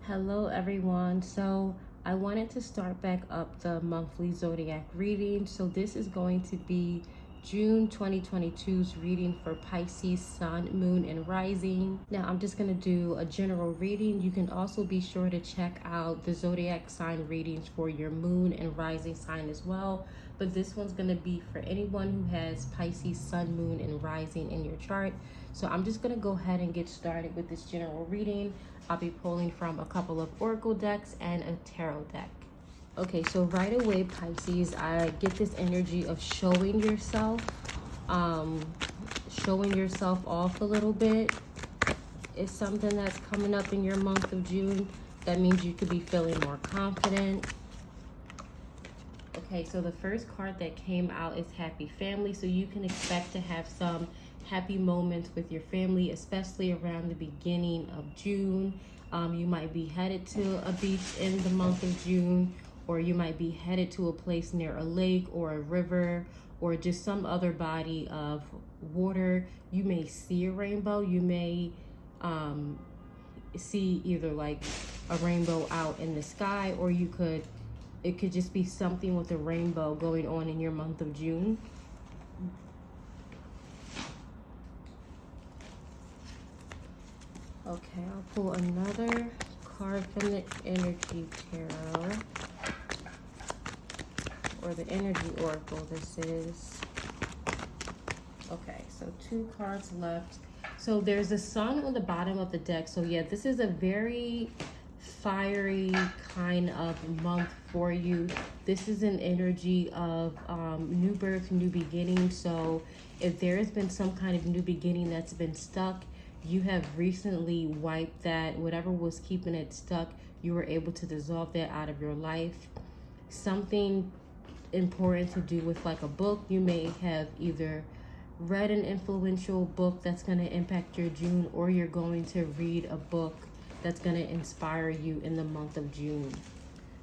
Hello everyone. So I wanted to start back up the monthly zodiac reading. So this is going to be June 2022's reading for Pisces, Sun, Moon, and Rising. Now I'm just going to do a general reading. You can also be sure to check out the zodiac sign readings for your moon and rising sign as well. But this one's going to be for anyone who has Pisces, Sun, Moon, and Rising in your chart. So I'm just going to go ahead and get started with this general reading. I'll be pulling from a couple of oracle decks and a tarot deck. Okay, so right away, Pisces, I get this energy of showing yourself off a little bit. It's something that's coming up in your month of June. That means you could be feeling more confident. Okay, so the first card that came out is Happy Family. So you can expect to have some happy moments with your family, especially around the beginning of June. You might be headed to a beach in the month of June, or you might be headed to a place near a lake or a river or just some other body of water. You may see a rainbow. You may see either like a rainbow out in the sky, or it could just be something with a rainbow going on in your month of June. Okay, I'll pull another card from the Energy Tarot, or the Energy Oracle this is. Okay, so 2 cards left. So there's a sun on the bottom of the deck. So yeah, this is a very fiery kind of month for you. This is an energy of new birth, new beginning. So if there has been some kind of new beginning that's been stuck, you have recently wiped that. Whatever was keeping it stuck, you were able to dissolve that out of your life. Something important to do with like a book. You may have either read an influential book that's going to impact your June, or you're going to read a book that's going to inspire you in the month of June.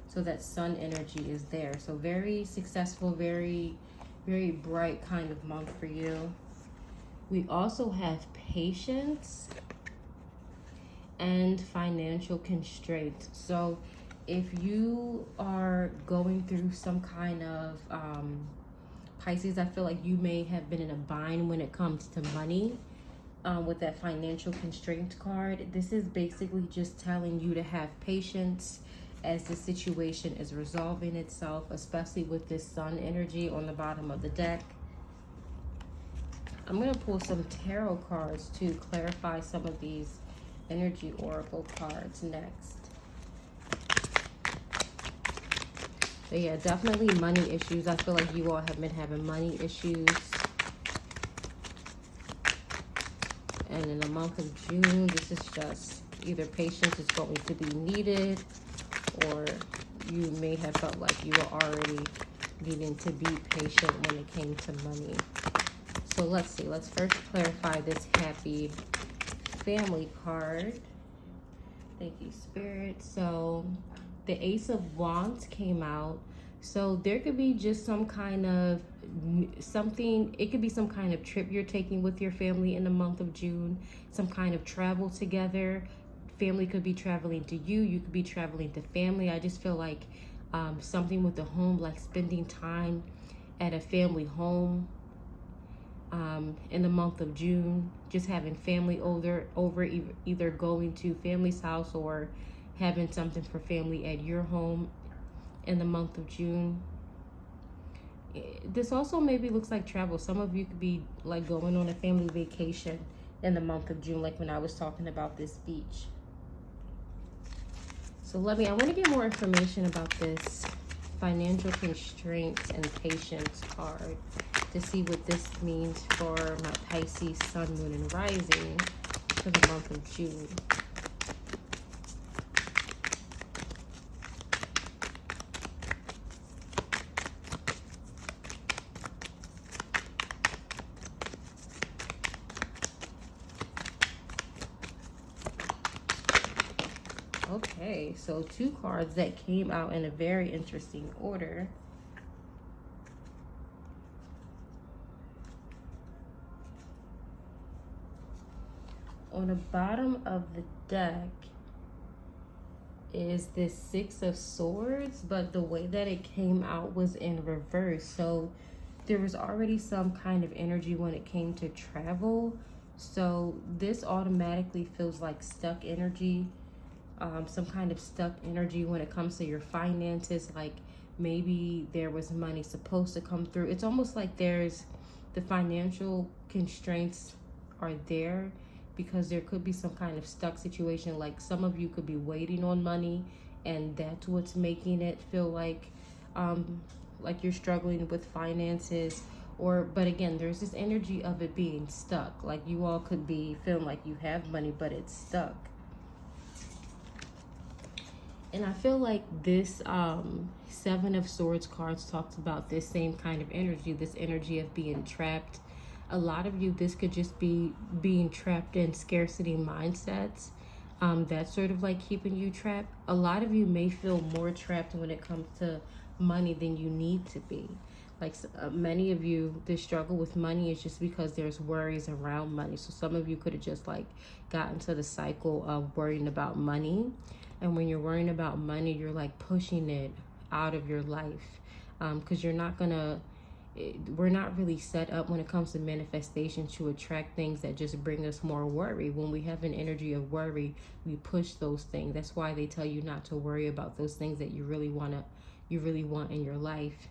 So that sun energy is there. So very successful, very, very bright kind of month for you. We also have patience and financial constraints. So if you are going through some kind of Pisces, I feel like you may have been in a bind when it comes to money. With that financial constraint card, this is basically just telling you to have patience as the situation is resolving itself, especially with this sun energy on the bottom of the deck. I'm going to pull some tarot cards to clarify some of these energy oracle cards next. But yeah, definitely money issues. I feel like you all have been having money issues. And in the month of June, this is just either patience is going to be needed, or you may have felt like you were already needing to be patient when it came to money. So let's see. Let's first clarify this Happy Family card. Thank you, Spirit. So the Ace of Wands came out. So there could be just some kind of something. It could be some kind of trip you're taking with your family in the month of June. Some kind of travel together. Family could be traveling to you. You could be traveling to family. I just feel like something with the home, like spending time at a family home. In the month of June, just having family over either going to family's house or having something for family at your home in the month of June. This also maybe looks like travel. Some of you could be like going on a family vacation in the month of June, like when I was talking about this beach. So I want to get more information about this financial constraints and patience card to see what this means for my Pisces, Sun, Moon, and Rising for the month of June. Okay, so 2 cards that came out in a very interesting order. On the bottom of the deck, is this Six of Swords, but the way that it came out was in reverse. So there was already some kind of energy when it came to travel. So this automatically feels like stuck energy, some kind of stuck energy when it comes to your finances. Like maybe there was money supposed to come through. It's almost like there's the financial constraints are there because there could be some kind of stuck situation. Like some of you could be waiting on money, and that's what's making it feel like you're struggling with finances. Or, but again, there's this energy of it being stuck. Like you all could be feeling like you have money, but it's stuck. And I feel like this Seven of Swords cards talks about this same kind of energy, this energy of being trapped. A lot of you, this could just be being trapped in scarcity mindsets. That's sort of like keeping you trapped. A lot of you may feel more trapped when it comes to money than you need to be. Like many of you, the struggle with money is just because there's worries around money. So some of you could have just like gotten to the cycle of worrying about money. And when you're worrying about money, you're like pushing it out of your life, because you're not gonna, we're not really set up when it comes to manifestation to attract things that just bring us more worry. When we have an energy of worry, we push those things. That's why they tell you not to worry about those things that you really want in your life,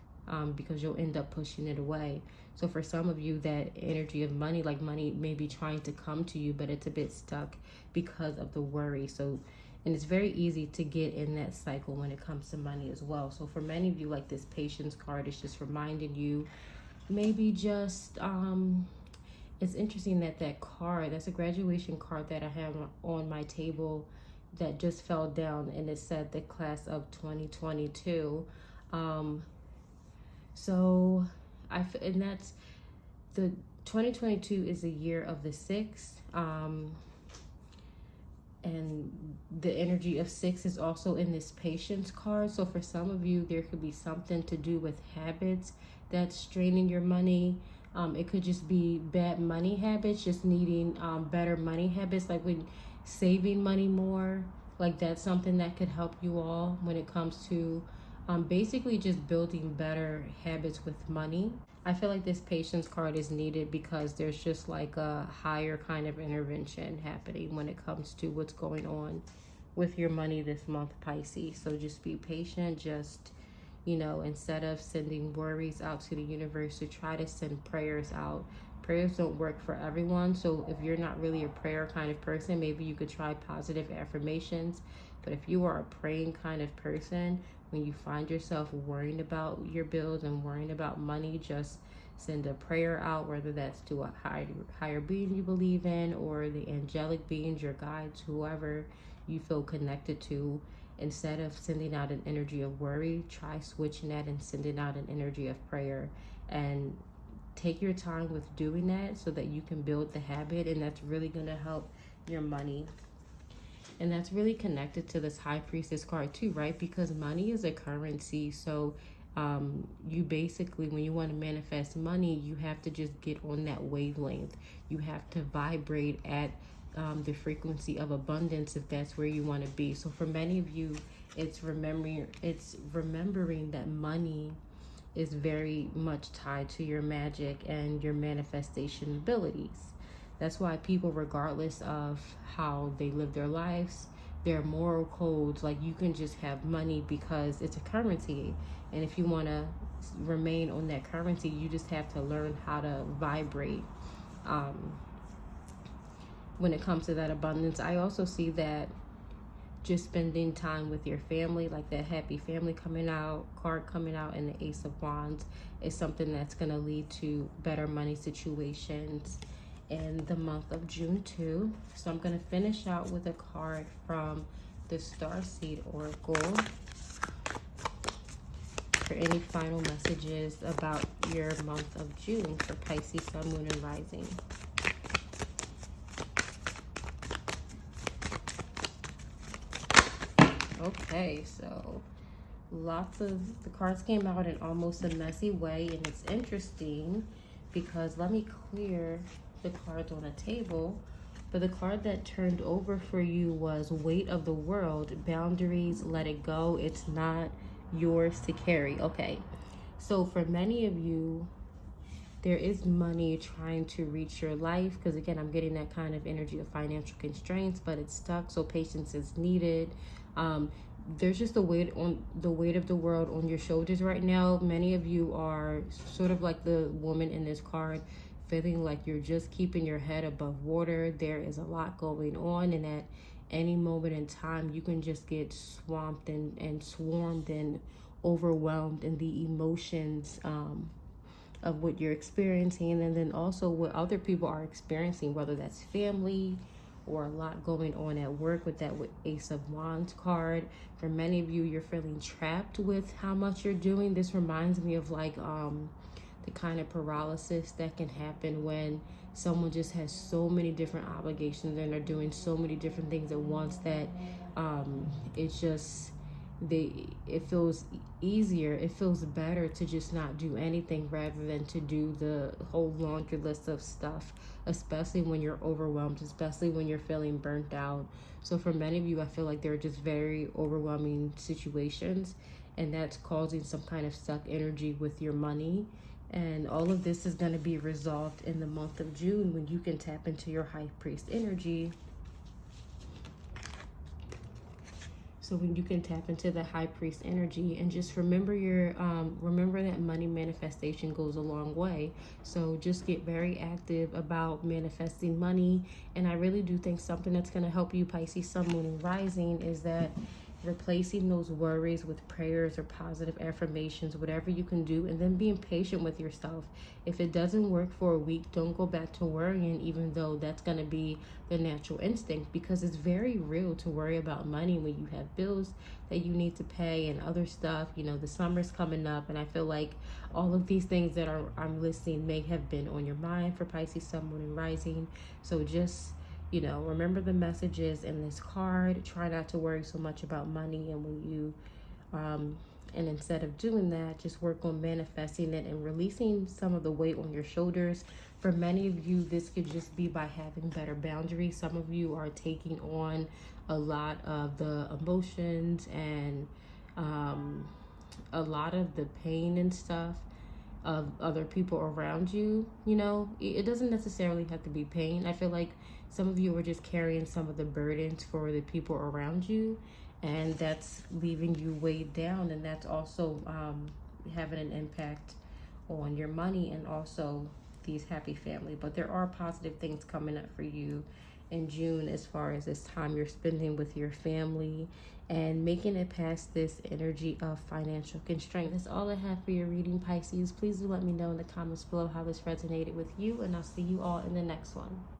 because you'll end up pushing it away. So for some of you, that energy of money, like money may be trying to come to you, but it's a bit stuck because of the worry. So, and it's very easy to get in that cycle when it comes to money as well. So for many of you, like this Patience card is just reminding you, maybe just, it's interesting that card, that's a graduation card that I have on my table that just fell down, and it said the class of 2022. So and that's the 2022 is the year of the six. And the energy of six is also in this Patience card. So for some of you, there could be something to do with habits that's draining your money. It could just be bad money habits, just needing better money habits, like when saving money more. Like that's something that could help you all when it comes to basically just building better habits with money. I feel like this Patience card is needed because there's just like a higher kind of intervention happening when it comes to what's going on with your money this month, Pisces. So just be patient. Just, you know, instead of sending worries out to the universe, to try to send prayers out. Prayers don't work for everyone. So if you're not really a prayer kind of person, maybe you could try positive affirmations. But if you are a praying kind of person, when you find yourself worrying about your bills and worrying about money, just send a prayer out, whether that's to a higher being you believe in, or the angelic beings, your guides, whoever you feel connected to. Instead of sending out an energy of worry, try switching that and sending out an energy of prayer. And take your time with doing that so that you can build the habit, and that's really going to help your money. And that's really connected to this High Priestess card too, right? Because money is a currency. So you basically, when you want to manifest money, you have to just get on that wavelength. You have to vibrate at the frequency of abundance if that's where you want to be. So for many of you, it's remembering that money is very much tied to your magic and your manifestation abilities. That's why people, regardless of how they live their lives, their moral codes, like you can just have money because it's a currency. And if you want to remain on that currency, you just have to learn how to vibrate when it comes to that abundance. I also see that just spending time with your family, like that happy family card coming out, and the Ace of Wands is something that's going to lead to better money situations in the month of June too. So I'm going to finish out with a card from the Starseed Oracle for any final messages about your month of June for Pisces, Sun, Moon, and Rising. Okay, so lots of the cards came out in almost a messy way, and it's interesting because let me clear the cards on the table But the card that turned over for you was Weight of the World, boundaries, let it go. It's not yours to carry. Okay, so for many of you, there is money trying to reach your life, because again, I'm getting that kind of energy of financial constraints, but it's stuck, so patience is needed. There's just the weight of the world on your shoulders right now. Many of you are sort of like the woman in this card, feeling like you're just keeping your head above water. There is a lot going on, and at any moment in time, you can just get swamped and swarmed and overwhelmed in the emotions of what you're experiencing, and then also what other people are experiencing, whether that's family or a lot going on at work with that Ace of Wands card. For many of you, you're feeling trapped with how much you're doing. This reminds me of like the kind of paralysis that can happen when someone just has so many different obligations and they're doing so many different things at once that it's just it feels easier, it feels better to just not do anything rather than to do the whole laundry list of stuff, especially when you're overwhelmed, especially when you're feeling burnt out. So for many of you, I feel like they're just very overwhelming situations, and that's causing some kind of stuck energy with your money. And all of this is going to be resolved in the month of June when you can tap into your High Priest energy. So when you can tap into the High Priest energy, and just remember remember that money manifestation goes a long way. So just get very active about manifesting money. And I really do think something that's going to help you, Pisces, Sun, Moon, and Rising, is that replacing those worries with prayers or positive affirmations, whatever you can do, and then being patient with yourself. If it doesn't work for a week, don't go back to worrying, even though that's going to be the natural instinct, because it's very real to worry about money when you have bills that you need to pay and other stuff. You know, the summer's coming up, and I feel like all of these things that I'm listing may have been on your mind for Pisces, Sun, Moon, and Rising. So just, you know, remember the messages in this card. Try not to worry so much about money, and when you and instead of doing that, just work on manifesting it and releasing some of the weight on your shoulders. For many of you, this could just be by having better boundaries. Some of you are taking on a lot of the emotions and a lot of the pain and stuff of other people around you. You know, it doesn't necessarily have to be pain. I feel like some of you are just carrying some of the burdens for the people around you, and that's leaving you weighed down, and that's also having an impact on your money and also these happy family. But there are positive things coming up for you in June, as far as this time you're spending with your family and making it past this energy of financial constraint. That's all I have for your reading, Pisces. Please do let me know in the comments below how this resonated with you, and I'll see you all in the next one.